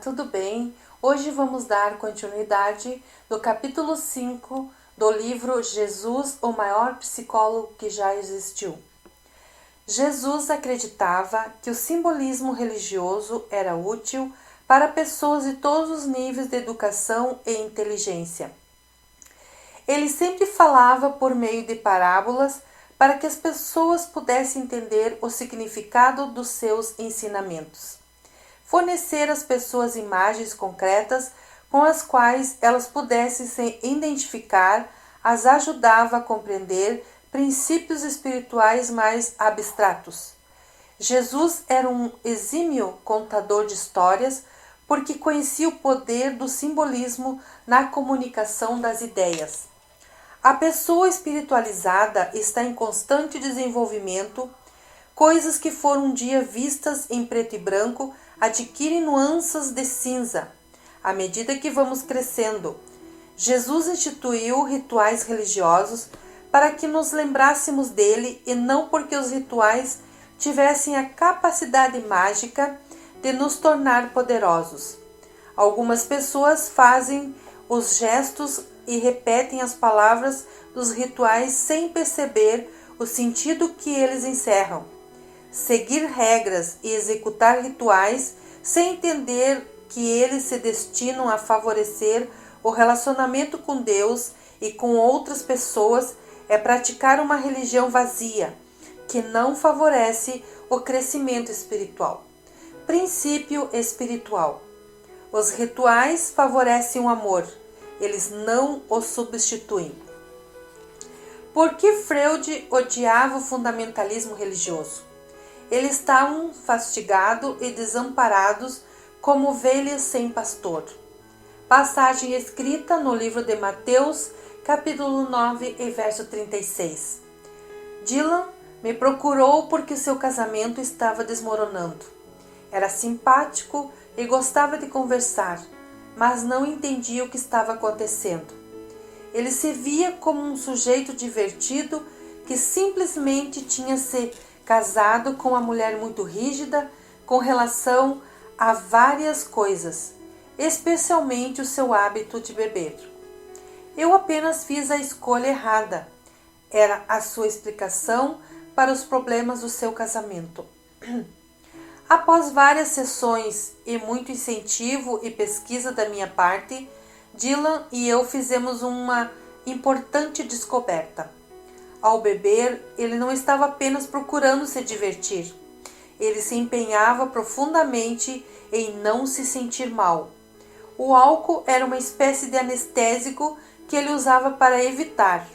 tudo bem? Hoje vamos dar continuidade do capítulo 5 do livro Jesus, o maior psicólogo que já existiu. Jesus acreditava que o simbolismo religioso era útil para pessoas de todos os níveis de educação e inteligência. Ele sempre falava por meio de parábolas para que as pessoas pudessem entender o significado dos seus ensinamentos. Fornecer às pessoas imagens concretas com as quais elas pudessem se identificar as ajudava a compreender princípios espirituais mais abstratos. Jesus era um exímio contador de histórias porque conhecia o poder do simbolismo na comunicação das ideias. A pessoa espiritualizada está em constante desenvolvimento. Coisas que foram um dia vistas em preto e branco adquirem nuances de cinza à medida que vamos crescendo. Jesus instituiu rituais religiosos para que nos lembrássemos dele e não porque os rituais tivessem a capacidade mágica de nos tornar poderosos. Algumas pessoas fazem os gestos e repetem as palavras dos rituais sem perceber o sentido que eles encerram. Seguir regras e executar rituais sem entender que eles se destinam a favorecer o relacionamento com Deus e com outras pessoas é praticar uma religião vazia, que não favorece o crescimento espiritual. Princípio espiritual. Os rituais favorecem o amor, eles não o substituem. Por que Freud odiava o fundamentalismo religioso? Eles estavam fastigados e desamparados como ovelhas sem pastor. Passagem escrita no livro de Mateus, capítulo 9 e verso 36. Dylan me procurou porque seu casamento estava desmoronando. Era simpático e gostava de conversar, mas não entendia o que estava acontecendo. Ele se via como um sujeito divertido que simplesmente tinha se casado com uma mulher muito rígida com relação a várias coisas, especialmente o seu hábito de beber. Eu apenas fiz a escolha errada, era a sua explicação para os problemas do seu casamento. Após várias sessões e muito incentivo e pesquisa da minha parte, Dylan e eu fizemos uma importante descoberta. Ao beber, ele não estava apenas procurando se divertir. Ele se empenhava profundamente em não se sentir mal. O álcool era uma espécie de anestésico que ele usava para evitar,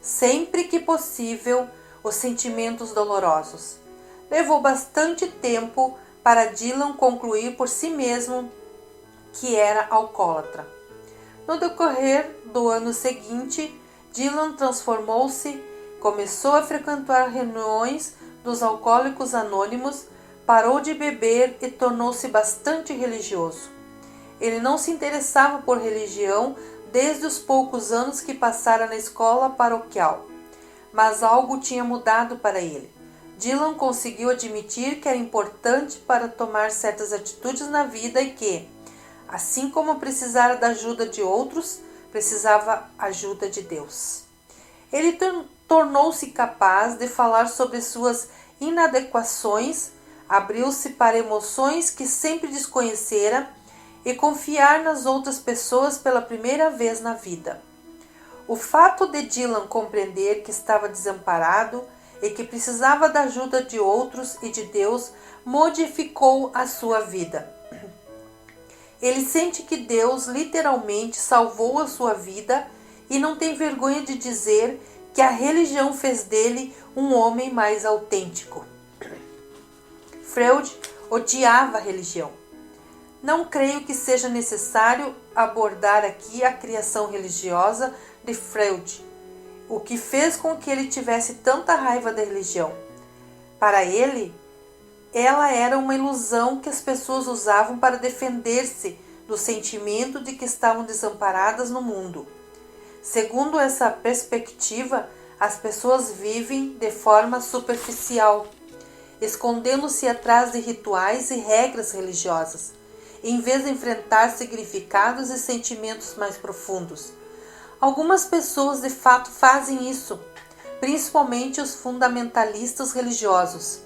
sempre que possível, os sentimentos dolorosos. Levou bastante tempo para Dylan concluir por si mesmo que era alcoólatra. No decorrer do ano seguinte, Dylan transformou-se, começou a frequentar reuniões dos alcoólicos anônimos, parou de beber e tornou-se bastante religioso. Ele não se interessava por religião desde os poucos anos que passara na escola paroquial, mas algo tinha mudado para ele. Dylan conseguiu admitir que era importante para tomar certas atitudes na vida e que, assim como precisara da ajuda de outros, precisava ajuda de Deus. Ele tornou-se capaz de falar sobre suas inadequações, abriu-se para emoções que sempre desconhecera e confiar nas outras pessoas pela primeira vez na vida. O fato de Dylan compreender que estava desamparado e que precisava da ajuda de outros e de Deus modificou a sua vida. Ele sente que Deus literalmente salvou a sua vida e não tem vergonha de dizer que a religião fez dele um homem mais autêntico. Freud odiava a religião. Não creio que seja necessário abordar aqui a criação religiosa de Freud, o que fez com que ele tivesse tanta raiva da religião. Para ele, ela era uma ilusão que as pessoas usavam para defender-se do sentimento de que estavam desamparadas no mundo. Segundo essa perspectiva, as pessoas vivem de forma superficial, escondendo-se atrás de rituais e regras religiosas, em vez de enfrentar significados e sentimentos mais profundos. Algumas pessoas de fato fazem isso, principalmente os fundamentalistas religiosos.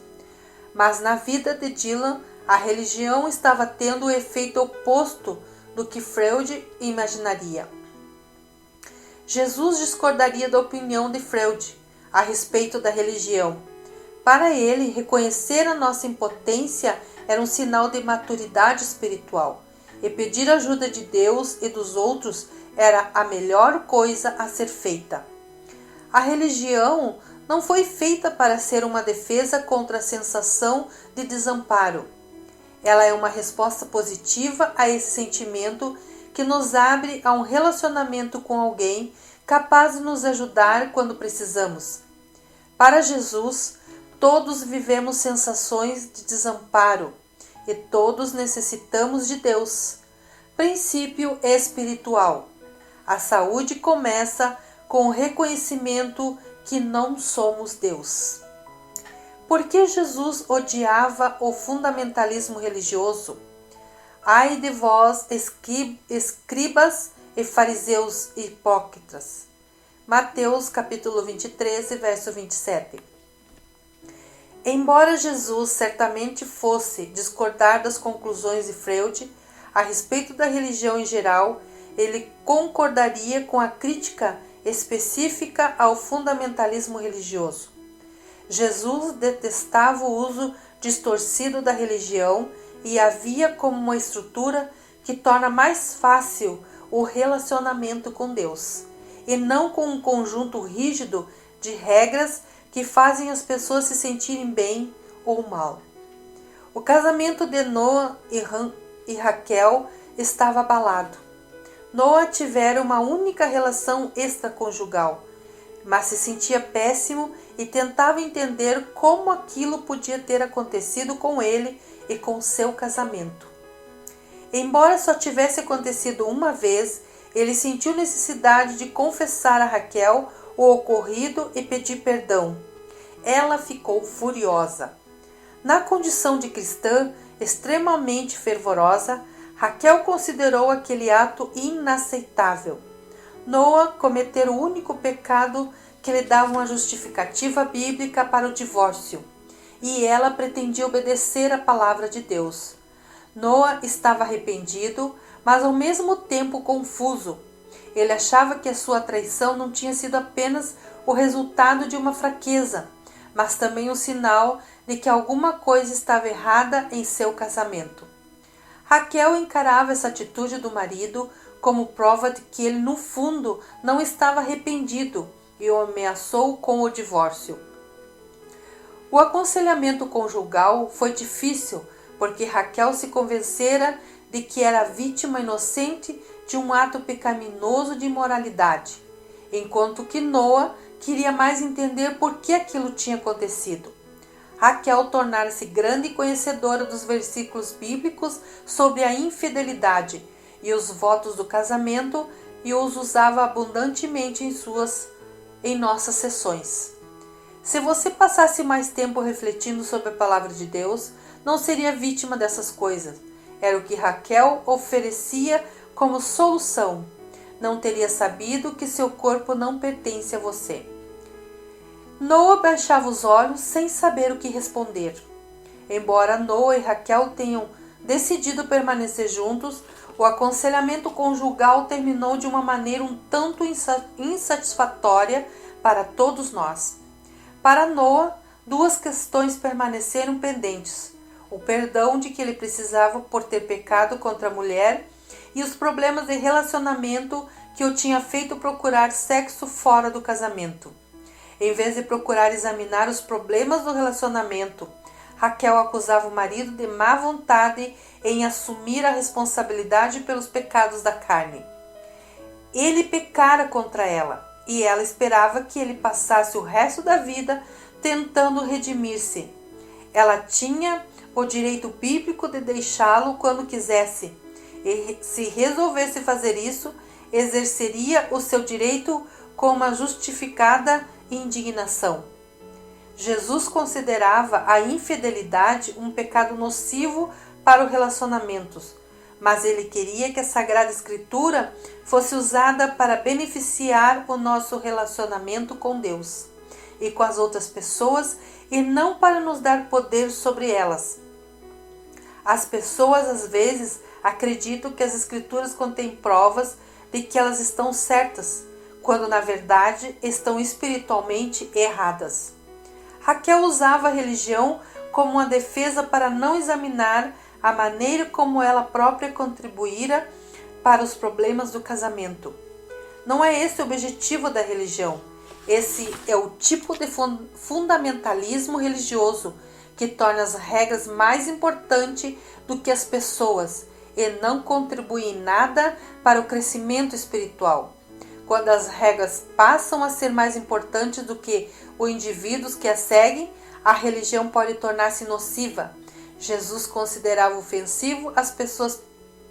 Mas na vida de Dylan, a religião estava tendo o efeito oposto do que Freud imaginaria. Jesus discordaria da opinião de Freud a respeito da religião. Para ele, reconhecer a nossa impotência era um sinal de maturidade espiritual, e pedir ajuda de Deus e dos outros era a melhor coisa a ser feita. A religião não foi feita para ser uma defesa contra a sensação de desamparo. Ela é uma resposta positiva a esse sentimento que nos abre a um relacionamento com alguém capaz de nos ajudar quando precisamos. Para Jesus, todos vivemos sensações de desamparo e todos necessitamos de Deus. Princípio espiritual. A saúde começa com o reconhecimento que não somos Deus. Por que Jesus odiava o fundamentalismo religioso? Ai de vós, escribas e fariseus hipócritas. Mateus capítulo 23, verso 27. Embora Jesus certamente fosse discordar das conclusões de Freud a respeito da religião em geral, ele concordaria com a crítica específica ao fundamentalismo religioso. Jesus detestava o uso distorcido da religião e a via como uma estrutura que torna mais fácil o relacionamento com Deus, e não com um conjunto rígido de regras que fazem as pessoas se sentirem bem ou mal. O casamento de Noa e Raquel estava abalado. Noa tivera uma única relação extraconjugal, mas se sentia péssimo e tentava entender como aquilo podia ter acontecido com ele e com seu casamento. Embora só tivesse acontecido uma vez, ele sentiu necessidade de confessar a Raquel o ocorrido e pedir perdão. Ela ficou furiosa. Na condição de cristã extremamente fervorosa, Raquel considerou aquele ato inaceitável. Noa cometera o único pecado que lhe dava uma justificativa bíblica para o divórcio, e ela pretendia obedecer à palavra de Deus. Noa estava arrependido, mas ao mesmo tempo confuso. Ele achava que a sua traição não tinha sido apenas o resultado de uma fraqueza, mas também um sinal de que alguma coisa estava errada em seu casamento. Raquel encarava essa atitude do marido como prova de que ele, no fundo, não estava arrependido e o ameaçou com o divórcio. O aconselhamento conjugal foi difícil porque Raquel se convencera de que era vítima inocente de um ato pecaminoso de imoralidade, enquanto que Noa queria mais entender por que aquilo tinha acontecido. Raquel tornara-se grande conhecedora dos versículos bíblicos sobre a infidelidade e os votos do casamento e os usava abundantemente em nossas sessões. Se você passasse mais tempo refletindo sobre a palavra de Deus, não seria vítima dessas coisas. Era o que Raquel oferecia como solução. Não teria sabido que seu corpo não pertence a você. Noa baixava os olhos sem saber o que responder. Embora Noa e Raquel tenham decidido permanecer juntos, o aconselhamento conjugal terminou de uma maneira um tanto insatisfatória para todos nós. Para Noa, duas questões permaneceram pendentes: o perdão de que ele precisava por ter pecado contra a mulher e os problemas de relacionamento que o tinha feito procurar sexo fora do casamento. Em vez de procurar examinar os problemas do relacionamento, Raquel acusava o marido de má vontade em assumir a responsabilidade pelos pecados da carne. Ele pecara contra ela, e ela esperava que ele passasse o resto da vida tentando redimir-se. Ela tinha o direito bíblico de deixá-lo quando quisesse, e se resolvesse fazer isso, exerceria o seu direito com uma justificada indignação. Jesus considerava a infidelidade um pecado nocivo para os relacionamentos, mas ele queria que a Sagrada Escritura fosse usada para beneficiar o nosso relacionamento com Deus e com as outras pessoas e não para nos dar poder sobre elas. As pessoas às vezes acreditam que as Escrituras contêm provas de que elas estão certas, quando na verdade estão espiritualmente erradas. Raquel usava a religião como uma defesa para não examinar a maneira como ela própria contribuíra para os problemas do casamento. Não é esse o objetivo da religião. Esse é o tipo de fundamentalismo religioso que torna as regras mais importantes do que as pessoas e não contribui em nada para o crescimento espiritual. Quando as regras passam a ser mais importantes do que os indivíduos que as seguem, a religião pode tornar-se nociva. Jesus considerava ofensivo as pessoas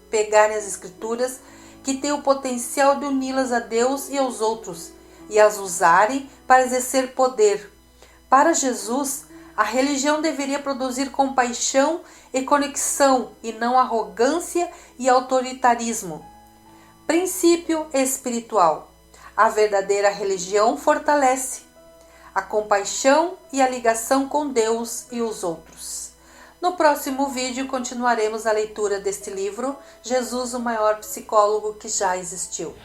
pegarem as Escrituras, que têm o potencial de uni-las a Deus e aos outros, e as usarem para exercer poder. Para Jesus, a religião deveria produzir compaixão e conexão, e não arrogância e autoritarismo. Princípio espiritual. A verdadeira religião fortalece a compaixão e a ligação com Deus e os outros. No próximo vídeo continuaremos a leitura deste livro, Jesus, o maior psicólogo que já existiu.